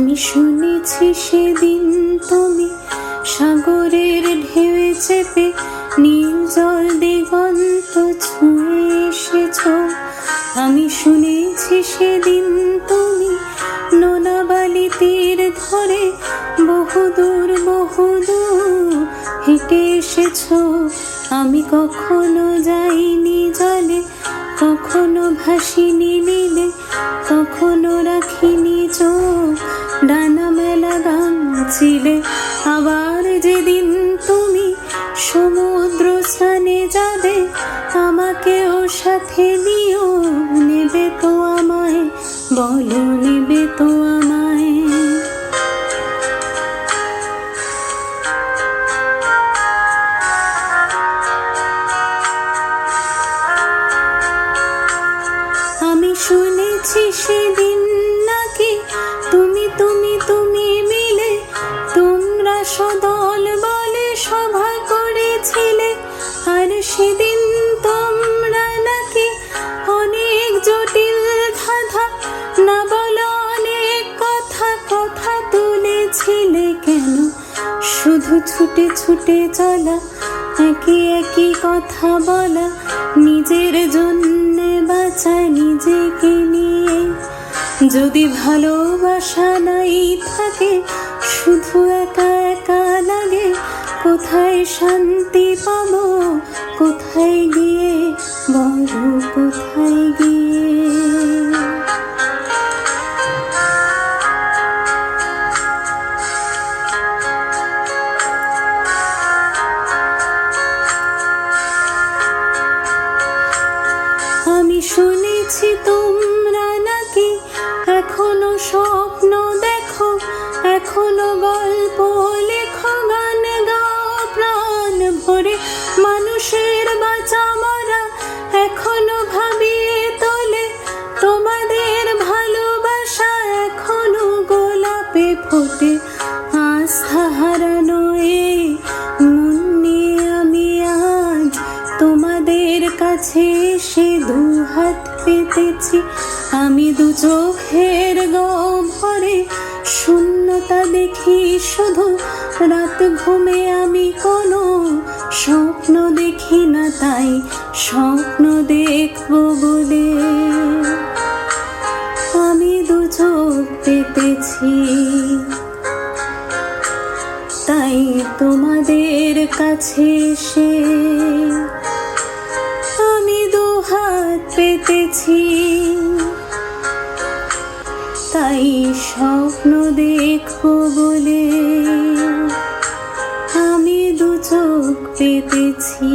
আমি শুনেছি সেদিন তুমি সাগরের ঢেউয়ে চেপে নীল জল দিগন্ত ছুঁয়ে এসেছ। আমি শুনেছি সেদিন তুমি নোনা বালি তীর ধরে বহুদূর বহুদূর হেঁটে এসেছ। আমি কখনো যাইনি জলে, কখনো ভাসিনি নীলে, কখনো রাখিনি চোখ ডানা মেলা গান ছিলে। আবার যেদিন তুমি সমুদ্র স্নানে যাবে, আমাকেও সাথে নিও, নেবে তো আমায়, বলো নেবে তো আমায়। আমি শুনেছি সেদিন নাকি তুমি তুমি তুমি মিলে তোমরা সদল বলে সভা করেছিলে। আর সেদিন তোমরা নাকি অনেক জটিল ধাঁধা না বলা অনেক কথা কথা তুলেছিলে। কেন শুধু ছুটে ছুটে চলা, একই একই কথা বলা, নিজের জন্যে বাঁচায় নিজেকে নিয়ে। যদি ভালোবাসা নাই থাকে, শুধু একা একা লাগে, কোথায় শান্তি পাবো, কোথায় গিয়ে, বলো কোথায় গিয়ে। আমি শুনেছি তোমরা নাকি এখনো স্বপ্ন দেখো, এখনো গল্প লেখো, গান গাও প্রাণ ভরে, মানুষের বাঁচা মরা এখনো ভাবিয়ে তোলে। তোমাদের ভালোবাসা এখনো গোলাপে ফোটে। আস্থা হারানো এই মন নিয়ে আমি আজ তোমাদের কাছে এসে দুহাত পেতেছি। আমি দু চোখের গহ্বরে শূন্যতা দেখি শুধু, রাত ঘুমে আমি কোনো স্বপ্ন দেখি না, তাই স্বপ্ন দেখবো বলে আমি দু চোখ পেতেছি। তাই তোমাদের কাছে এসে আমি দুহাত পেতেছি। তাই স্বপ্ন দেখবো বলে আমি দু চোখ পেতেছি।